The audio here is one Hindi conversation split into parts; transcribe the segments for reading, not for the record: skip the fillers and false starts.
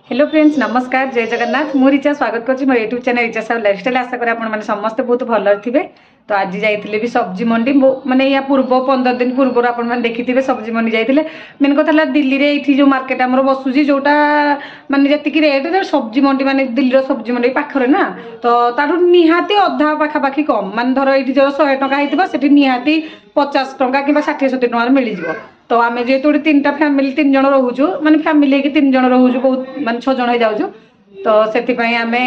हेलो फ्रेंड्स नमस्कार जय जगन्नाथ मु रिचा स्वागत करछि मोर यूट्यूब चैनल रिचा साहब लाइफस्टाइल आशा करी आपण माने समस्त बहुत भल थिबे। तो आज जाइथिले भी सब्जी मंडी माने या पूर्व 15 दिन पूर्व आपण माने देखिथिबे सब्जी मंडी जाइथिले। मेन कथा ला दिल्ली रे एथि जो मार्केट हमर बसुजी जोटा माने जति रेट सब्जी मंडी माने दिल्ली रो सब्जी मंडी पाखरे ना तो तारु निहाती अधा पाखा पाखी कम माने धर एथि जो 100 टका हेतिबा सेठी निहाती 50 टका किबा 60 70 टका मिलि जिवो। तो आम जेहेतु 3टा फैमिली 3 जन रोचु माने फैमिली के 3 जन रोचु बहुत माने 6 जन हो जाउछु। तो सेति पई आमे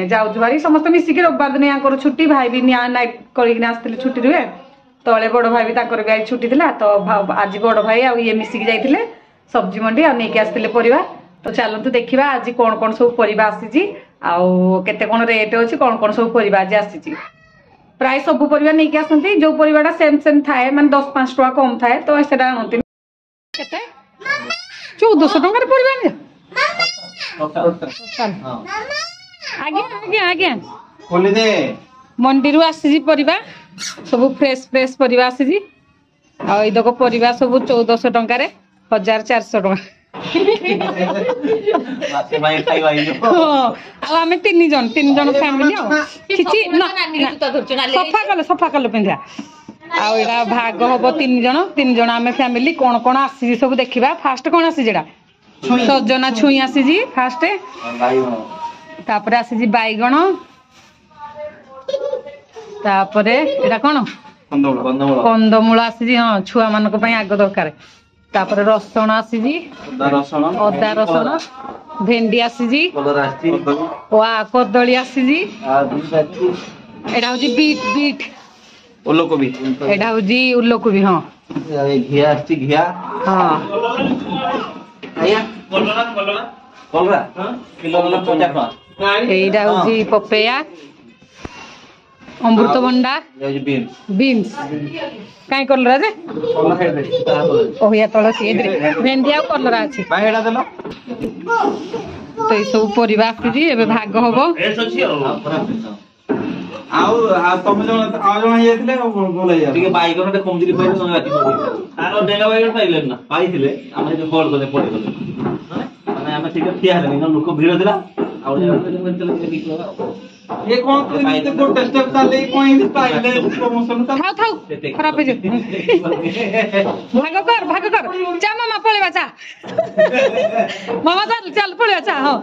जाउछु भारी समस्त मिसिक रविवार दिन याकर छुट्टी भाई भी नाइट करिक आस्थिले छुट्टी रुए तळे बड़ भाई भी ताकर भी आज छुट्टी थिला। तो आज बड़ भाई आ ये मिसिक जाइथिले सब्जी मंडी आ नेकी आस्थिले परिबा। तो चलंतु देखिबा आज कोन कोन सब परिबा आसीची आ केते कोन रेट अछि कोन सब परिबा आज आसीची। प्राय सब परिबा नेकी आसंती जो परिबाटा सेम सेम थाए माने 10-5 टका कम थाए तो सेटा आनंती केते 1400 टका परिबा ने आगे आगे आगे खोली दे मंडी रु आसी परिबा सब फ्रेश फ्रेश परिबा आसी आ इदको परिबा सब 1400 टका रे 1400 टका मासे भाई खाई भाई जो आ हमें 3 जन फैमिली आ किछि सफा कल पिंधा आ एडा भाग होबो 3 जन आमे फैमिली कोन कोन आसी सब देखिबा। फास्ट कोन आसी जेडा सजना छुई आसी जी फास्ट तापर आसी जी बैगण तापरे एडा कोन कंदमूल आसी जी हां छुआ मानक पई आग दरकार। तापर रसुण आसी जी अदा रसुण भेंडी आसी जी वा कदली आसी जी एडा हो जी बीट उल्लकोबी एडा हो जी उल्लकोबी हां घिया आसी घिया हां आया कोलरा किलो वाला 50 टका एडा हो जी पपेया अमृतभंडा बीन्स काई कलरा जे ओहिया तळ से भेंडी आ कलरा अछि बाहेडा देलो तो ई सब परिबा आसी एबे भाग होबो आ तमे जण आ जण हेथिले बोलै या ठीक बाइगन रे कम दिली पहिले संगे बाकी आरो डेगा बाइगन पाइले ना पाइथिले हम जे कॉल करे पड़े गले माने हम ठीक ठिया हले न लोक भीड़ दिला आ ये कौन तो गुड टेस्टर ताले कोई भी पाइले प्रमोशन का खाओ खाओ खराब हे भाग कर चा मामा पळेवा चा मामा चल पळेवा चा हो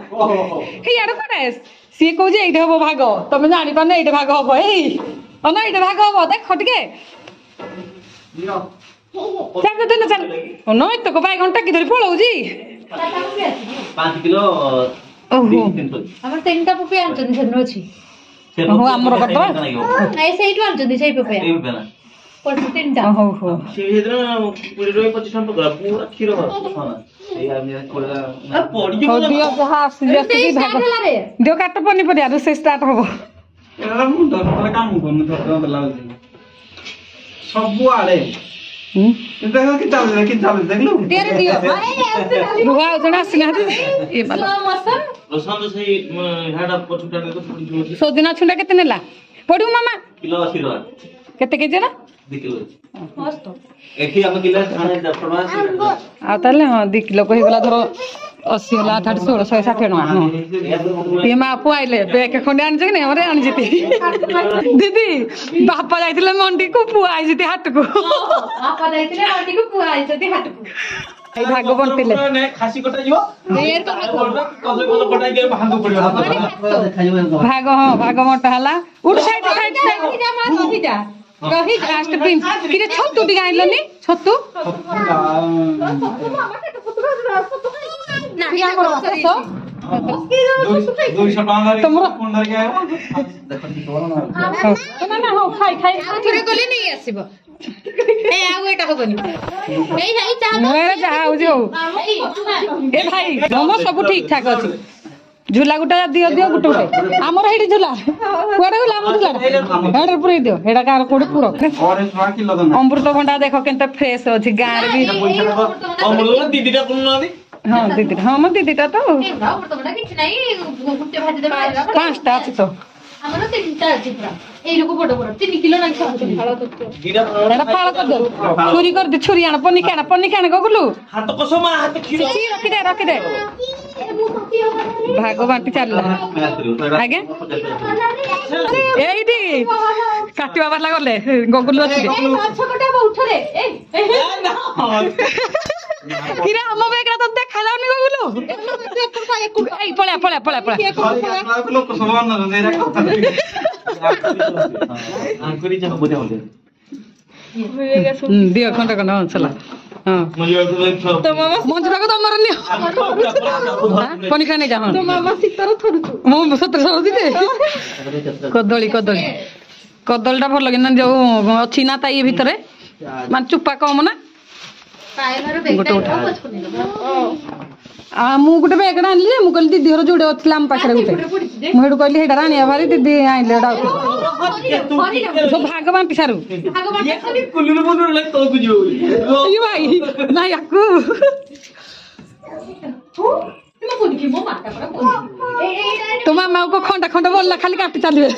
हे यार कोडे सी को जे एठे हो भाग तमे जानि पाने एठे भाग हो ए अन एठे भाग हो देख खटके चल तो चल न तो को बाई घंटा की धरि पळौ जी 5 किलो ओहो हमर 3टा पपिया आंचन छन अछि हो हमर कटरा नाही सेइटु आंचन सेइ पपिया ए बेना पर 3टा हो हो से इधर पूरी रोई 25 टका पूरा खीरो हो ना ए आमी कोला आ पड़ी हो दियो जहा आसी भाग दियो काट पनी पड़ी आरो से स्टार्ट होबो एरा मु दरला काम कोन तो लागल सब आड़े देखो कि चाल देखलो तेरे दियो रुवा जना सिना ए बाला मसन रसन से हेड अप पछुटा ने तो पड़ी सोदिना छुंडा केते नेला पडू मामा किलो 80 टका केते केजे ना 2 किलो मस्त एठी हम किलो खाने 10 टका आ ताले हां 2 किलो कहि गला धरो 80 होला 8 16 160 टका हां ये मा पुआइले बेके खंडे आन जने हमरे आन जति दीदी बापा जाइतिले मंडी को पुआइ जति हाट को आपा जाइतिले मंडी को पुआइ जति हाट को ए भाग बंटिले ने खासी कटा जिवो ए तो कल कटा के भांग पड़ियो भाग हां भाग मोटा हला उठ साइड रही जा रही लास्ट प्रिंस किरे छतु डी गाइलनी छतु नाही हमर सो 200 टका तुमरो फोन धर के आयो ना ना हो खाई थोड़े कोली नहीं आसीबो ए आउ एटा होबनी ए नाही चा मेरे जा हो जो ए भाई हम सब ठीक ठाक अछि झूला गुटा दियो गुटे हमर हेडी झूला कोडे गुला हम झूला हेडर पुरै दियो हेडा कार कोडे पुरो और 1 किलो दन अमृतभंडा देखो केनते फ्रेश अछि गार भी अमृतभंडा दीदीटा कोन ना दी हां दीदीटा हां म दीदीटा तो ए अमृतभंडा किछ नाही गुटे भाजी देबा 5टा अछि तो हमरो 3टा अछि पूरा ए लोक बड़ बड़ 3 किलो नाही खाऊ फाळो तो दीदा एडा फाळ कर दे छुरी कर दे छुरी आण पन्नी खाण गगुलू हाथ कसो मा हाथ खीरो रखी दे ଭାଗ ବାଣ୍ଟି ଚାଲିଲା ଆଜ୍ଞା ଏଇଠି କାଟିବା ବାଲା ଗଲେ ଗଗୁଲ ଅଛି କିରେ ଆମ ବେଗରା ତ ଦେଖା ଯାଉନି ଗଗୁଲ ଏଇ ପଳା ପଳା ପଳା ପଳା ଦିଅ ଖଣ୍ଡ ଖଣ୍ଡ ହଁ ଚଲା ହଁ ମଞ୍ଜୁରାକୁ ତମର ନିଅ ପନିକା ନେଇ ଯା ହଁ ମୁଁ ସତରେ ସରୁଛି ଯେ କଦଳୀ କଦଳୀ କଦଳୀଟା ଭଲ କିନା ଯୋଉ ଅଛି ନା ତା ଇଏ ଭିତରେ ମାନେ ଚୁପା କମ ନା ଗୋଟେ ଗୋଟେ ମୁଁ ଗୋଟେ ବେଗଟା ଆଣିଲି ଯେ ମୁଁ କହିଲି ଦିଦି ଘର ଯୋଉଟେ ଥିଲା ଆମ ପାଖରେ ଗୋଟେ ମୁଁ ସେଠୁ କହିଲି ସେଇଟା ଆଣିବା ଭାରି ଦିଦି ଆଣିଲେ ସବୁ ଭାଗ ବାଣ୍ଟି ସାରୁ ଭାଇ ନା ୟାକୁ ତୋ ମାମାକୁ ଖଣ୍ଡା ଖଣ୍ଡ ବୋଲିଲା ଖାଲି କାଟି ଚାଲିବେ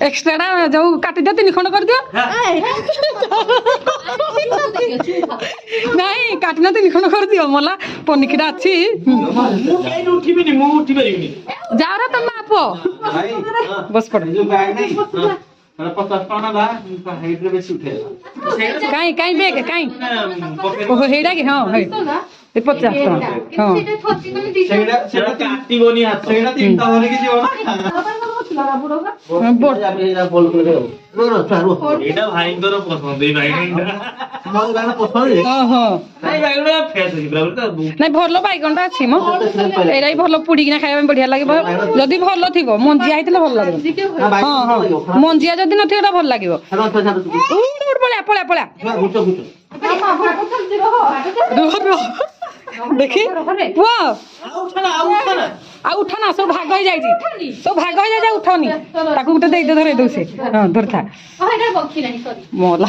ଏକ୍ସଟ୍ରାଟା ଯୋଉ କାଟିଦିଅ 3 ଖଣ୍ଡ କରିଦିଅ ନାଇଁ କାଟିନା 3 ଖଣ୍ଡ କରିଦିଅ ମଲା ପନିକିଟା ଅଛି ଯାଅ ତମ ମା ପୁଅ ବସ ପଡ କାଇଁ କାଇଁ ବେଗ କାଇଁ ଓହୋ ହେଇଟା କି ହଁ 50 ଟଙ୍କା ହଁ ନାଇଁ ଭଲ ବାଇଗଣଟା ଅଛି ମ ଏଇଟା ବି ଭଲ ପୋଡିକିନା ଖାଇବା ପାଇଁ ବଢିଆ ଲାଗିବ ଯଦି ଭଲ ଥିବ ମଞ୍ଜିଆ ହେଇଥିଲେ ଭଲ ଲାଗିବ ହଁ ହଁ ମଞ୍ଜିଆ ଯଦି ନଥିବ ଏଟା ଭଲ ଲାଗିବ ପଳା ପଳା ପଳା ଦେଖି ପୁଅ ଆଉ ଉଠାନା ସବୁ ଭାଗ ହେଇଯାଇଛି ସବୁ ଭାଗ ହେଇଯାଇଛି ଉଠାଉନି ତାକୁ ଗୋଟେ ଦେଇଦେ ଧରେଇ ଦଉ ସେ ହଁ ଧରିଥା ମଲା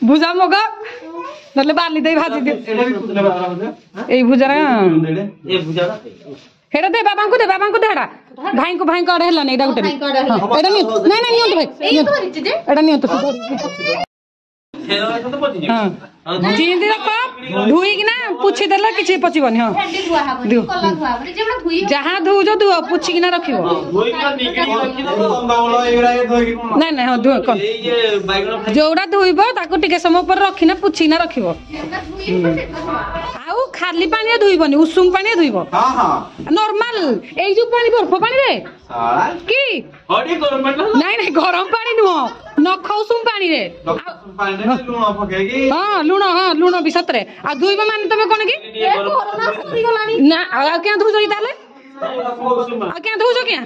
ଭୁଜା ମଗ ନହେଲେ ବାଲି ଦେଇ ଭାଜି ଦିଅ ଏଇ ଭୁଜାରା हेड़ा दे बाबा दे हेड़ा भाई को आड़े है एटा गोटे एटा नियंतु नहीं नहीं नियंतु भाई एटा नियंतु हां जींदी रख धुई कि ना पुछि देला किछि पचिबनी हां दियो जहां धु जो धु पुछि कि ना रखिबो नहीं नहीं हां धु जोड़ा धुइबो ताको टिके समय पर रखिना पुछि ना रखिबो आउ खाली पानी धुइबनी उषुम पानी धुइबो हां हां नॉर्मल एई जो पानी बर्फ पानी रे की हडी गरम पानी नहीं नहीं गरम पानी नुहो नख उषुम पानी रे लूण पकेगी हां लूण भी सतरे आ धुइबो माने तमे कोन की कोरोना सरी गलानी ना आ क्या धुजो ई ताले आ क्या धुजो क्या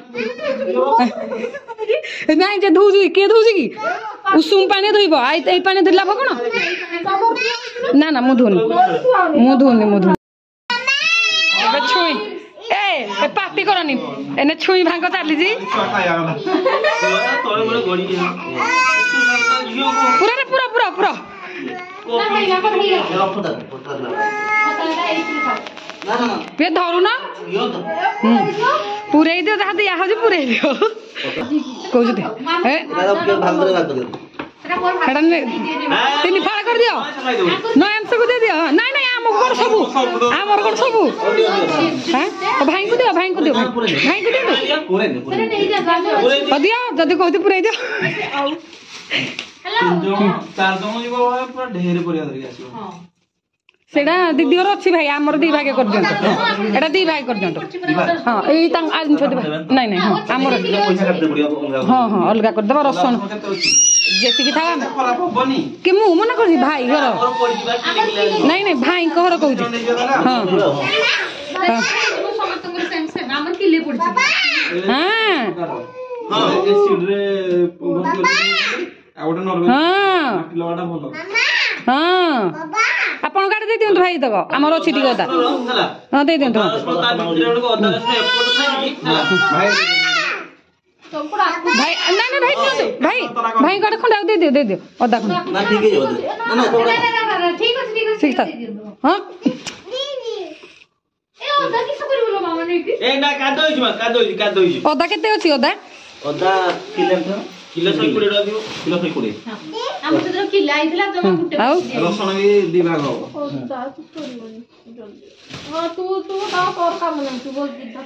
नहीं जे धुजो के धुजी की उषुम पानी धुइबो आ ए पानी धुला भगण ना ना मु धुनी छुई ए पार्टी करनी एने छुई भांग चली जी पूरा रे पूरा पूरा पूरा पे धरू ना पूरे दियो जहाँ दिया हूँ पूरे दियो कौन तीन फाड़ कर दियो नयन को दे दियो नहीं नहीं आम घर सबू आमर घर सबू भाई को दियो भाई को दियो दियो जदि कहती पूरे दियो सेटा दीदी घर अच्छी भाई आमर 2 भाग कर दियंतो एटा 2 भाग कर दियंतो हां एई ता आज नहीं नहीं हां आमर हां हां अलगा कर देबा रसुन जेति की था कि मु मन कर भाई घर नहीं नहीं भाई को घर कहू हां आमर किले पड़ छी हां हां एसिड रे आउट नॉर्मल हां लवाडा भलो हां आपन गाडी दे दियंतु भाई दबो हमर अछि टिक ओदा हां दे दियंतु भाई ना ना भाई दियंतु भाई भाई गाडी खंडा दे दियो ओदा खंडा ना ठीक है ना ठीक है ठीक है हां ए ओदा की ଏ ନା କାଦ ହେଇଛି ମା କାଦ ହେଇଛି ଅଦା କେତେ ଅଛି ଅଦା? ଅଦା କିଲୋ 120 ଟଙ୍କା ଦିଅ କିଲୋ 120 ଆମର ସେଦିନ କିଲା ହେଇଥିଲା ଜମା ଗୋଟେ ଆଉ ରସୁଣ ବି 2 ଭାଗ ହବ ହଁ ତୁ ତା କର କାମ ନାହିଁ ତୁ ବୋଲ ଦିदा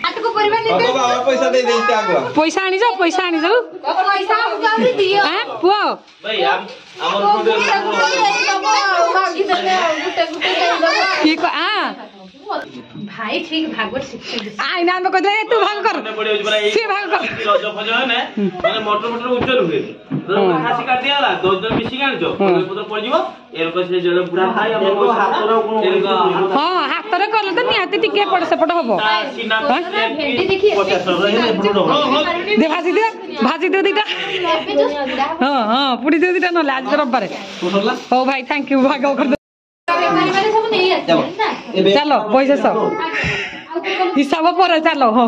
ଆଟକୁ ପରିବା ନେଇ ବାବା ପଇସା ଦେଇ ଦେଇଛି ଆଗୁଆ ପଇସା ଆଣିଛ ପଇସା ପଇସା ଆମକୁ ଆହୁରି ଦିଅ ପୁଅ ଭାଇ ଆମର କି ଭାଇ ଠିକ ଭାଗବତ ଶିଖେଇ ଆଇନା ଆମେ କହିଦେଲେ ତୁ ଭାଗ କର ସେ ଭାଗ କର ରଜ ଫଜ ହେନେ ମାନେ ମଟର ଉଚ୍ଚ ରୁହେ ଖାସି କାଟି ହେଲା 10 ଜଣ ମିଶିକି ଆଣିଛ ପତ୍ର ପଡ଼ିଯିବ ଏରକ ସେ ଜଣେ ବୁଢା ଭାଇ ଆମର ହଁ ହାତରେ କଲେ ତ ନିହାତି ଟିକେ ଏପଟ ସେପଟ ହବ ଭେଣ୍ଡି ଦେଖି ଦେ ଭାଜି ଦିଅ ଦିଟା ହଁ ପୁଡ଼ି ଦିଅ ଦିଟା ନହେଲେ ଆଜି ତ ରବିବାର ହଉ ଭାଇ ଥ୍ୟାଙ୍କ ୟୁ ଭାଗ କରିଦେ ବେପାରୀମାନେ ସବୁ ନେଇ ଆସିବେ ନା ଚାଲ ପଇସା ହିସାବ ପରେ ଚାଲ ହଁ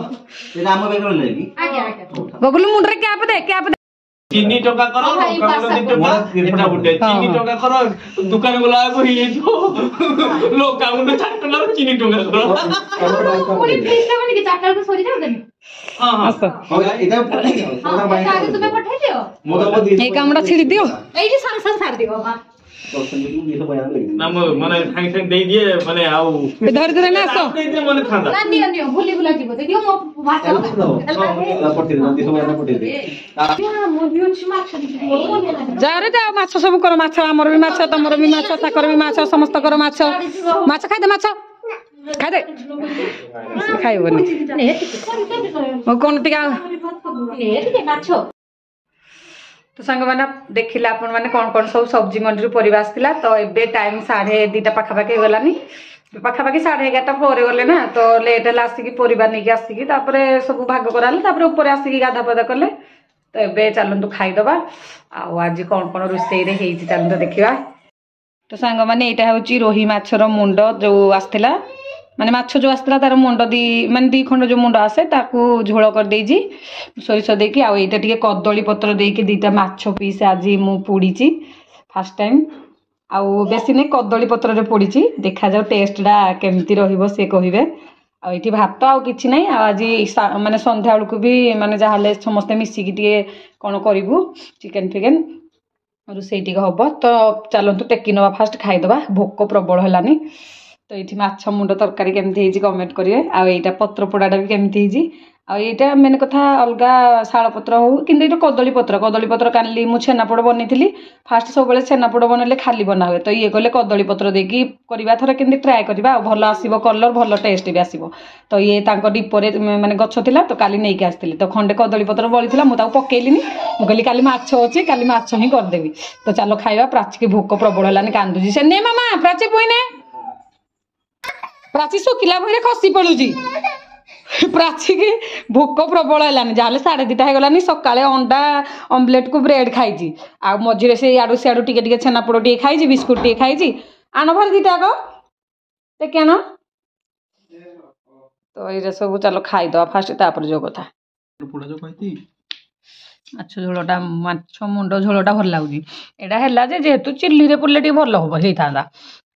ଆଜ୍ଞା ବଗୁଲୁ ମୁଣ୍ଡରେ କ୍ୟାପ ଦେ ଚିନି ଟଙ୍କା କର ଏଟା ଗୋଟେ ଚିନି ଟଙ୍କା କର ଦୋକାନ ଗଲା ବେଳକୁ ହେଇଯାଇଥିବ ଲୋକା ମୁଣ୍ଡ 4 ଟଙ୍କା ଚିନି ଟଙ୍କା କର ପୁଣି ଫ୍ରିଜ ଟା ବନି କି ଚାଟାକୁ ସରି ଯାଉନି ହଁ ଆସ ଆগে ତୁମେ ପଠାଇ ଦିଅ এই কামটা ছিড়ি দিও এইটি সাংসার ছাড় দিও বাবা ନା ମାନେ ସାଙ୍ଗେ ସାଙ୍ଗେ ଦେଇଦିଏ ମାନେ ଆଉ ଧରି ଧରି ନା ଆସ ଦେଇଦିଏ ମାନେ ଥାନ୍ତା ନା ନିଅ ନିଅ ଭୁଲି ଭୁଲା ଯିବ ଦେଖିବ ମୋ ଭାତ ମୁଁ ବି ଅଛି ମାଛ ଯାରେ ଯା ମାଛ ସବୁ କର ମାଛ ଆମର ବି ମାଛ ତମର ବି ମାଛ ତାଙ୍କର ବି ମାଛ ସମସ୍ତଙ୍କର ମାଛ ମାଛ ଖାଇଦେ ମାଛ ଖାଇଦେ ଖାଇବନି କଣ ଟିକେ ମାଛ तो सांग मैंने देखिले आपण मैंने कौन सब सब्जी मंडी परिवा आसला तो एबे टाइम 2:30 पाखापाखि गलानी पाखापाखि 11:30 पर गले ना तो लेट है आसिकी परिवा नहीं आसिकी सब भाग कराले ऊपर आसिकी गाधा पाधा कले तो एबे चलतु खाईदबा आज कौन रोषे चलतु देखा तो सांग मैंने यहाँ हूँ रोही माछर मुंड जो आसला माने माछ जो आसला तार मुंड माने 2 खंड जो मुंड आसे ताकू झोल कर देजी सोरिष देकी आ एटा टिके कदली पत्र देकी 2टा माछ पीस आज मु पोड़ीची फर्स्ट टाइम आ बेसी नहीं कदली पत्र रे पोड़ीची देखा जाओ टेस्ट डा केमती रहिबो से कहिबे आ एठी भात आ किछि नै आज माने संध्या बेलकु भी माने जाहले समस्त मिसिकी टिके कोन करिवु चिकन फिकन रोसई टिके हबो तो चलंतु टेकी नवा फास्ट खाइदबा भोक प्रबल हलानी तो ये माछ मुंड तरकारी केमती कमेंट करेंगे आईटा पत्र पोड़ाटा भी केमती आईटा मेन कथा अलग शाल पत्र हो कि कदली पत्र काली मु छेनापोड़ बनी फास्ट सब छेनापोड़ बनइले खाली बना हुए तो ये कले कदली पत्र देकी करवा थर केमती ट्राए करवा भल आसो कलर भल टेस्ट भी आसो तो ये डीपर माने गछ थिला तो काली नहीं आसती तो खंडे कदली पत्र बड़ी मुझे पकेलिनी मुझे काली माछ अच्छे काली माछ ही करदेवी तो चलो खाइबा प्राची की भोक प्रबल है कांदुची से ने मामा प्राची पुईने प्राची शुखिला भईरे खसी पड़ुची प्राची की भोक प्रबल है जहाँ 2:30 होगलानी सकाଳେ अंडा ऑमलेट को ब्रेड खाई आ मझे से याडू सियाडू टिके छेनापोड़ टे खाई बिस्कुट टे खाई आन भर 2टा आग देखे आन तो ये सब चलो खाईदवा फास्ट तापर जो कथा माछ झोलटा माछ मुंड झोलटा भल लगुच एटा है जेहेतु चिल्ली रे पुरले टे भल हम होता